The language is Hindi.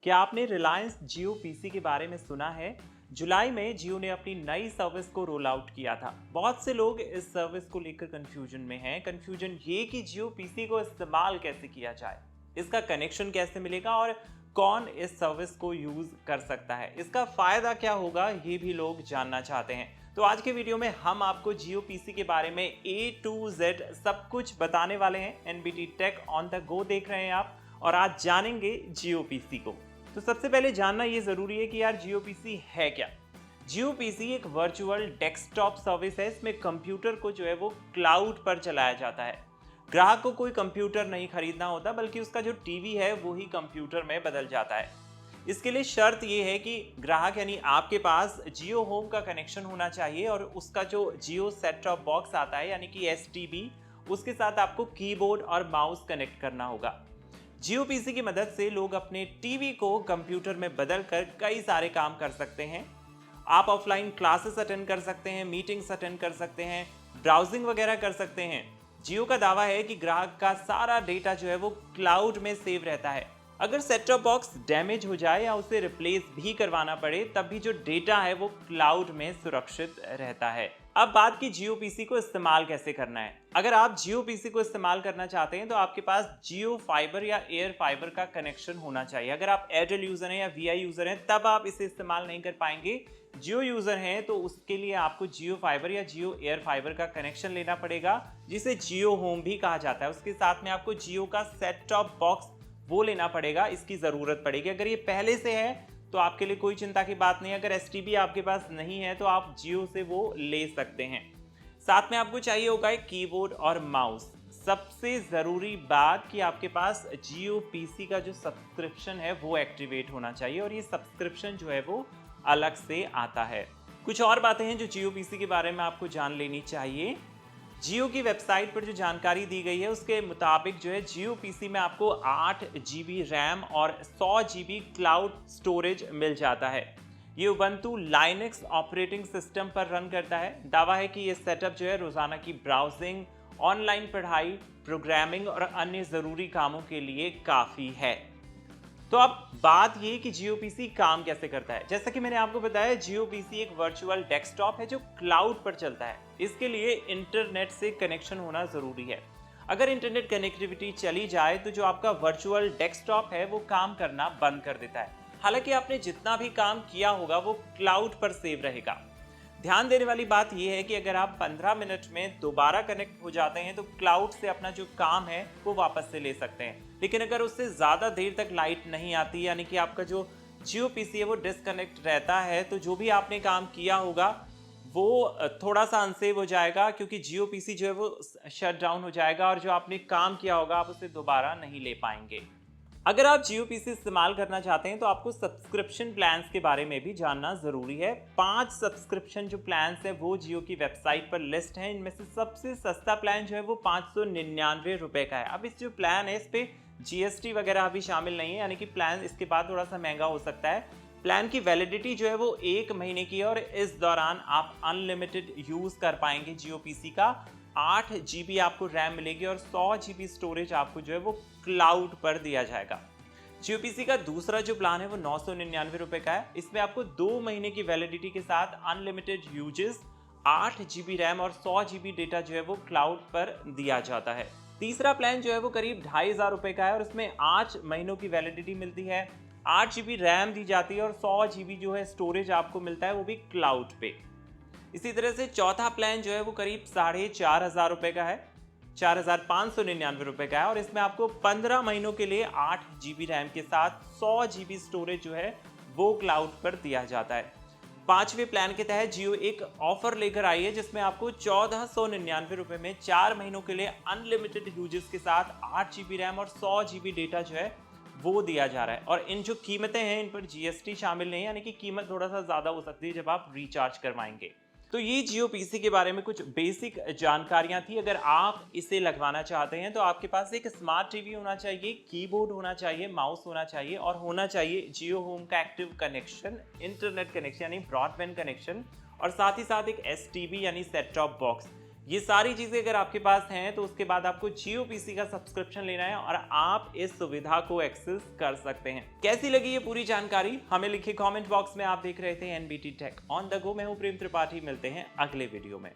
क्या आपने रिलायंस जियो पीसी के बारे में सुना है? जुलाई में जियो ने अपनी नई सर्विस को रोल आउट किया था। बहुत से लोग इस सर्विस को लेकर कंफ्यूजन में हैं। कंफ्यूजन ये कि जियो पीसी को इस्तेमाल कैसे किया जाए, इसका कनेक्शन कैसे मिलेगा और कौन इस सर्विस को यूज कर सकता है, इसका फायदा क्या होगा, ये भी लोग जानना चाहते हैं। तो आज के वीडियो में हम आपको जियो पीसी के बारे में A to Z सब कुछ बताने वाले हैं। NBT tech on the go देख रहे हैं आप और आज जानेंगे जियो पीसी को। तो सबसे पहले जानना ये जरूरी है कि यार जियो पीसी है क्या। जियो पीसी एक वर्चुअल डेस्कटॉप सर्विस है। इसमें कंप्यूटर को जो है वो क्लाउड पर चलाया जाता है। ग्राहक को कोई कंप्यूटर नहीं खरीदना होता, बल्कि उसका जो टीवी है वो ही कंप्यूटर में बदल जाता है। इसके लिए शर्त ये है कि ग्राहक यानी आपके पास जियो होम का कनेक्शन होना चाहिए और उसका जो जियो सेट टॉप बॉक्स आता है यानी कि एसटीबी, उसके साथ आपको कीबोर्ड और माउस कनेक्ट करना होगा। जियो पीसी की मदद से लोग अपने टीवी को कंप्यूटर में बदलकर कई सारे काम कर सकते हैं। आप ऑफलाइन क्लासेस अटेंड कर सकते हैं, मीटिंग्स अटेंड कर सकते हैं, ब्राउजिंग वगैरह कर सकते हैं। जियो का दावा है कि ग्राहक का सारा डेटा जो है वो क्लाउड में सेव रहता है। अगर सेट टॉप बॉक्स डैमेज हो जाए या उसे रिप्लेस भी करवाना पड़े, तब भी जो डेटा है वो क्लाउड में सुरक्षित रहता है। अब बात की जियो पीसी को इस्तेमाल कैसे करना है। अगर आप जियो पीसी को इस्तेमाल करना चाहते हैं तो आपके पास जियो फाइबर या एयर फाइबर का कनेक्शन होना चाहिए। अगर आप एयरटेल यूजर हैं या वीआई यूजर हैं तब आप इसे इस्तेमाल नहीं कर पाएंगे। जियो यूजर हैं तो उसके लिए आपको जियो फाइबर या जियो एयर फाइबर का कनेक्शन लेना पड़ेगा, जिसे जियो होम भी कहा जाता है। उसके साथ में आपको जियो का सेट टॉप बॉक्स वो लेना पड़ेगा, इसकी जरूरत पड़ेगी। अगर ये पहले से है तो आपके लिए कोई चिंता की बात नहीं है। अगर एसटीबी आपके पास नहीं है तो आप जियो से वो ले सकते हैं। साथ में आपको चाहिए होगा एक कीबोर्ड और माउस। सबसे जरूरी बात कि आपके पास जियो पीसी का जो सब्सक्रिप्शन है वो एक्टिवेट होना चाहिए और ये सब्सक्रिप्शन जो है वो अलग से आता है। कुछ और बातें हैं जो जियो पीसी के बारे में आपको जान लेनी चाहिए। जियो की वेबसाइट पर जो जानकारी दी गई है उसके मुताबिक जो है जियो पीसी में आपको 8 GB रैम और 100 GB क्लाउड स्टोरेज मिल जाता है। ये उबंटू लाइनक्स ऑपरेटिंग सिस्टम पर रन करता है। दावा है कि ये सेटअप जो है रोजाना की ब्राउजिंग, ऑनलाइन पढ़ाई, प्रोग्रामिंग और अन्य ज़रूरी कामों के लिए काफ़ी है। तो अब बात ये कि जियो पीसी काम कैसे करता है। जैसा कि मैंने आपको बताया, जियो पीसी एक वर्चुअल डेस्कटॉप है जो क्लाउड पर चलता है। इसके लिए इंटरनेट से कनेक्शन होना जरूरी है। अगर इंटरनेट कनेक्टिविटी चली जाए तो जो आपका वर्चुअल डेस्कटॉप है वो काम करना बंद कर देता है। हालांकि आपने जितना भी काम किया होगा वो क्लाउड पर सेव रहेगा। ध्यान देने वाली बात यह है कि अगर आप 15 मिनट में दोबारा कनेक्ट हो जाते हैं तो क्लाउड से अपना जो काम है वो वापस से ले सकते हैं। लेकिन अगर उससे ज़्यादा देर तक लाइट नहीं आती, यानी कि आपका जो जियो पीसी है वो डिस्कनेक्ट रहता है, तो जो भी आपने काम किया होगा वो थोड़ा सा अनसेव हो जाएगा, क्योंकि जियो पीसी जो है वो शट डाउन हो जाएगा और जो आपने काम किया होगा आप उसे दोबारा नहीं ले पाएंगे। अगर आप जियो पीसी इस्तेमाल करना चाहते हैं तो आपको सब्सक्रिप्शन प्लान्स के बारे में भी जानना जरूरी है। 5 सब्सक्रिप्शन जो प्लान्स हैं वो जियो की वेबसाइट पर लिस्ट हैं। इनमें से सबसे सस्ता प्लान जो है वो 599 रुपए का है। अब इस जो प्लान है इस पे जीएसटी वगैरह अभी शामिल नहीं है, यानी कि प्लान इसके बाद थोड़ा सा महंगा हो सकता है। प्लान की वैलिडिटी जो है वो 1 महीने की है और इस दौरान आप अनलिमिटेड यूज कर पाएंगे जियो पीसी का। 8 GB आपको रैम मिलेगी और 100 GB स्टोरेज आपको जो है वो क्लाउड पर दिया जाएगा। जियो पीसी का दूसरा जो प्लान है वो 999 रुपए का है। इसमें आपको 2 महीने की वैलिडिटी के साथ अनलिमिटेड यूजेस, 8 GB रैम और 100 GB डेटा जो है वो क्लाउड पर दिया जाता है। तीसरा प्लान जो है वो करीब 2500 रुपए का है और इसमें 8 महीनों की वैलिडिटी मिलती है, 8 GB रैम दी जाती है और 100 GB जो है स्टोरेज आपको मिलता है, वो भी क्लाउड पे। इसी तरह से चौथा प्लान जो है वो करीब 4500 रुपए का है, 4599 रुपए का है और इसमें आपको 15 महीनों के लिए 8 GB रैम के साथ 100 GB स्टोरेज जो है वो क्लाउड पर दिया जाता है। पांचवें प्लान के तहत जियो एक ऑफर लेकर आई है जिसमें आपको 1499 रुपए में 4 महीनों के लिए अनलिमिटेड यूजेस के साथ 8 GB रैम और 100 GB डेटा जो है वो दिया जा रहा है। और इन जो कीमतें हैं इन पर जीएसटी शामिल नहीं है, यानी कि कीमत थोड़ा सा ज्यादा हो सकती है जब आप रिचार्ज करवाएंगे। तो ये जियो पीसी के बारे में कुछ बेसिक जानकारियां थी। अगर आप इसे लगवाना चाहते हैं तो आपके पास एक स्मार्ट टीवी होना चाहिए, कीबोर्ड होना चाहिए, माउस होना चाहिए और होना चाहिए जियो होम का एक्टिव कनेक्शन, इंटरनेट कनेक्शन यानी ब्रॉडबैंड कनेक्शन, और साथ ही साथ एक एसटीबी यानी सेट टॉप बॉक्स। ये सारी चीजें अगर आपके पास हैं तो उसके बाद आपको जियो पीसी का सब्सक्रिप्शन लेना है और आप इस सुविधा को एक्सेस कर सकते हैं। कैसी लगी ये पूरी जानकारी हमें लिखिए कमेंट बॉक्स में। आप देख रहे थे NBT tech on the go. मैं हूं प्रेम त्रिपाठी, मिलते हैं अगले वीडियो में।